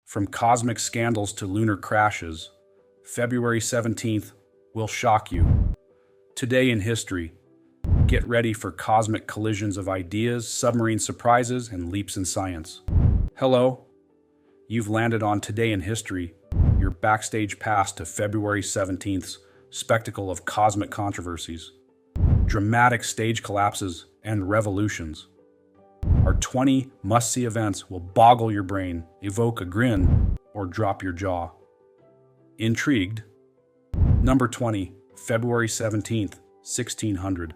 From cosmic scandals to lunar crashes, February 17th will shock you. Today in history, get ready for cosmic collisions of ideas, submarine surprises, and leaps in science. Hello, you've landed on Today in History, your backstage pass to February 17th's spectacle of cosmic controversies, dramatic stage collapses, and revolutions. Our 20 must-see events will boggle your brain, evoke a grin, or drop your jaw. Intrigued? Number 20, February 17th, 1600.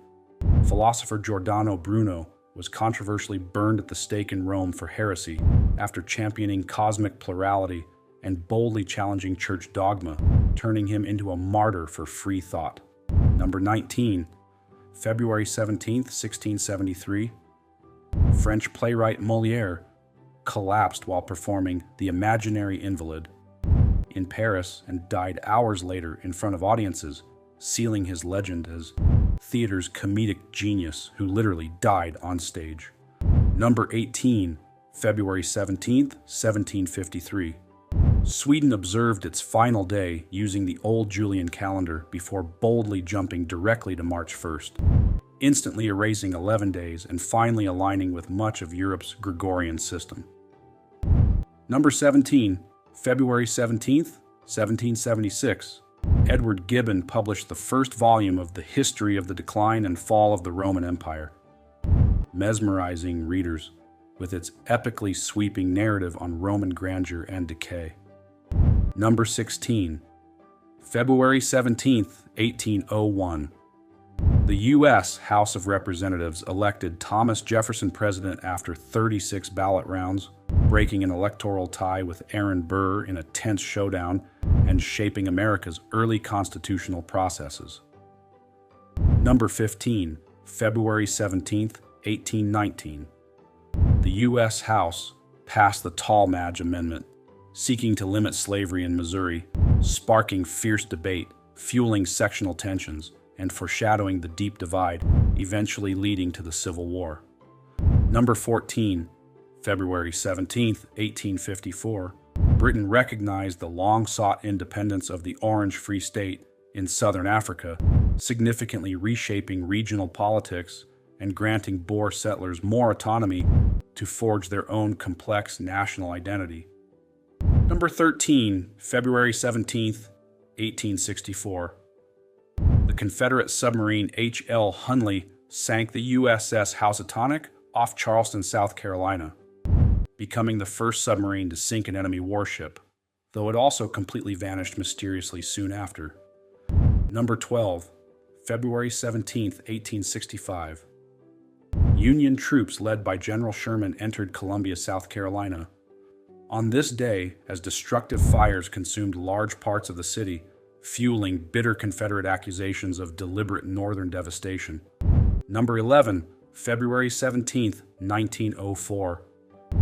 Philosopher Giordano Bruno was controversially burned at the stake in Rome for heresy after championing cosmic plurality and boldly challenging church dogma, turning him into a martyr for free thought. Number 19, February 17th, 1673. French playwright Moliere collapsed while performing The Imaginary Invalid in Paris and died hours later in front of audiences, sealing his legend as theater's comedic genius who literally died on stage. Number 18, February 17th, 1753. Sweden observed its final day using the old Julian calendar before boldly jumping directly to March 1st, instantly erasing 11 days and finally aligning with much of Europe's Gregorian system. Number 17, February 17th, 1776. Edward Gibbon published the first volume of The History of the Decline and Fall of the Roman Empire, mesmerizing readers with its epically sweeping narrative on Roman grandeur and decay. Number 16, February 17th, 1801. The U.S. House of Representatives elected Thomas Jefferson president after 36 ballot rounds, breaking an electoral tie with Aaron Burr in a tense showdown and shaping America's early constitutional processes. Number 15, February 17th, 1819. The U.S. House passed the Tallmadge Amendment, seeking to limit slavery in Missouri, sparking fierce debate, fueling sectional tensions, and foreshadowing the deep divide, eventually leading to the Civil War. Number 14, February 17th, 1854. Britain recognized the long-sought independence of the Orange Free State in southern Africa, significantly reshaping regional politics and granting Boer settlers more autonomy to forge their own complex national identity. Number 13, February 17th, 1864. The Confederate submarine H.L. Hunley sank the USS Housatonic off Charleston, South Carolina, becoming the first submarine to sink an enemy warship, though it also completely vanished mysteriously soon after. Number 12, February 17th, 1865. Union troops led by General Sherman entered Columbia, South Carolina. On this day, as destructive fires consumed large parts of the city, fueling bitter Confederate accusations of deliberate Northern devastation. Number 11, February 17th, 1904.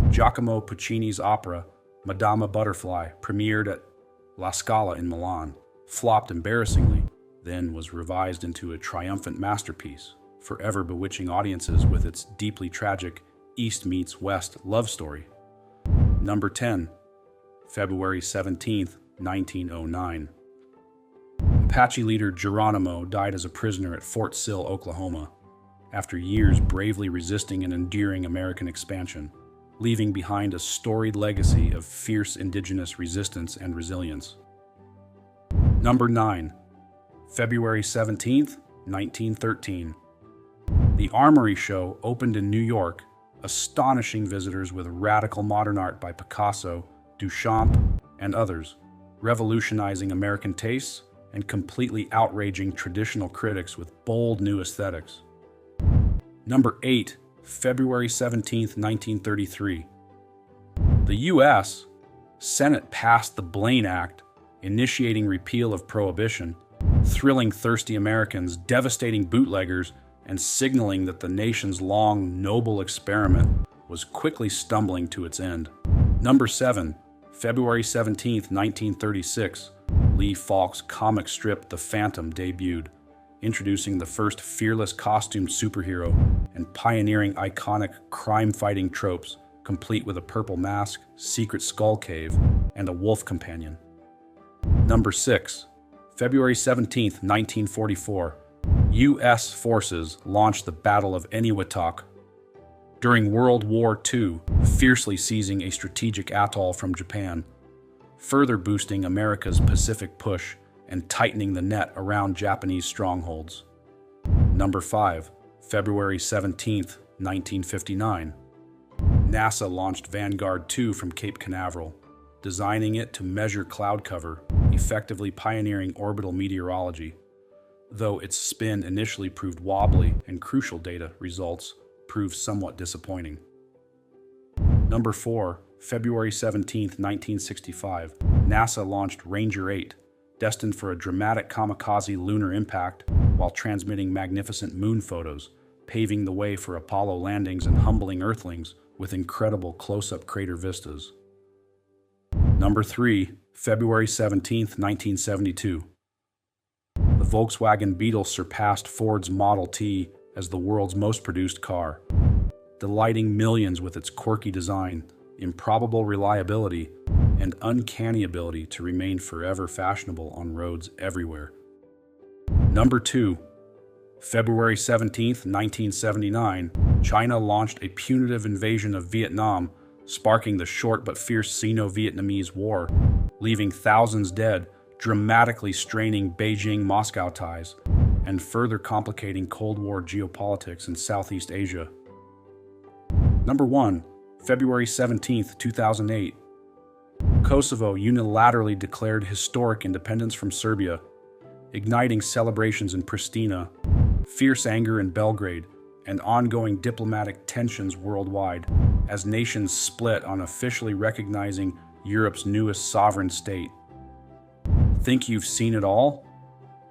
Giacomo Puccini's opera, Madama Butterfly, premiered at La Scala in Milan, flopped embarrassingly, then was revised into a triumphant masterpiece, forever bewitching audiences with its deeply tragic East meets West love story. Number 10, February 17th, 1909. Apache leader Geronimo died as a prisoner at Fort Sill, Oklahoma, after years bravely resisting and enduring American expansion, leaving behind a storied legacy of fierce indigenous resistance and resilience. Number 9, February 17th, 1913. The Armory Show opened in New York, astonishing visitors with radical modern art by Picasso, Duchamp, and others, revolutionizing American tastes and completely outraging traditional critics with bold new aesthetics. Number 8, February 17th, 1933. The U.S. Senate passed the Blaine Act, initiating repeal of prohibition, thrilling thirsty Americans, devastating bootleggers, and signaling that the nation's long, noble experiment was quickly stumbling to its end. Number 7, February 17th, 1936. Lee Falk's comic strip The Phantom debuted, introducing the first fearless costumed superhero and pioneering iconic crime-fighting tropes, complete with a purple mask, secret skull cave, and a wolf companion. Number 6. February 17, 1944. U.S. forces launched the Battle of Eniwetok during World War II, fiercely seizing a strategic atoll from Japan, further boosting America's Pacific push and tightening the net around Japanese strongholds. Number 5. February 17, 1959. NASA launched Vanguard 2 from Cape Canaveral, designing it to measure cloud cover, effectively pioneering orbital meteorology. Though its spin initially proved wobbly and crucial data results proved somewhat disappointing. Number 4. February 17, 1965. NASA launched Ranger 8, destined for a dramatic kamikaze lunar impact while transmitting magnificent moon photos, paving the way for Apollo landings and humbling Earthlings with incredible close-up crater vistas. Number 3. February 17, 1972. The Volkswagen Beetle surpassed Ford's Model T as the world's most produced car, delighting millions with its quirky design, improbable reliability, and uncanny ability to remain forever fashionable on roads everywhere. Number 2. February 17, 1979, China launched a punitive invasion of Vietnam, sparking the short but fierce Sino-Vietnamese War, leaving thousands dead, dramatically straining Beijing-Moscow ties, and further complicating Cold War geopolitics in Southeast Asia. Number 1. February 17, 2008. Kosovo unilaterally declared historic independence from Serbia, igniting celebrations in Pristina, fierce anger in Belgrade, and ongoing diplomatic tensions worldwide as nations split on officially recognizing Europe's newest sovereign state. Think you've seen it all?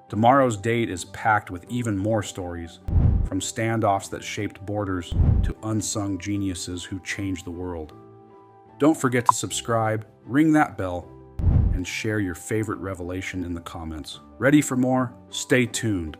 Tomorrow's date is packed with even more stories, from standoffs that shaped borders to unsung geniuses who changed the world. Don't forget to subscribe, ring that bell, and share your favorite revelation in the comments. Ready for more? Stay tuned.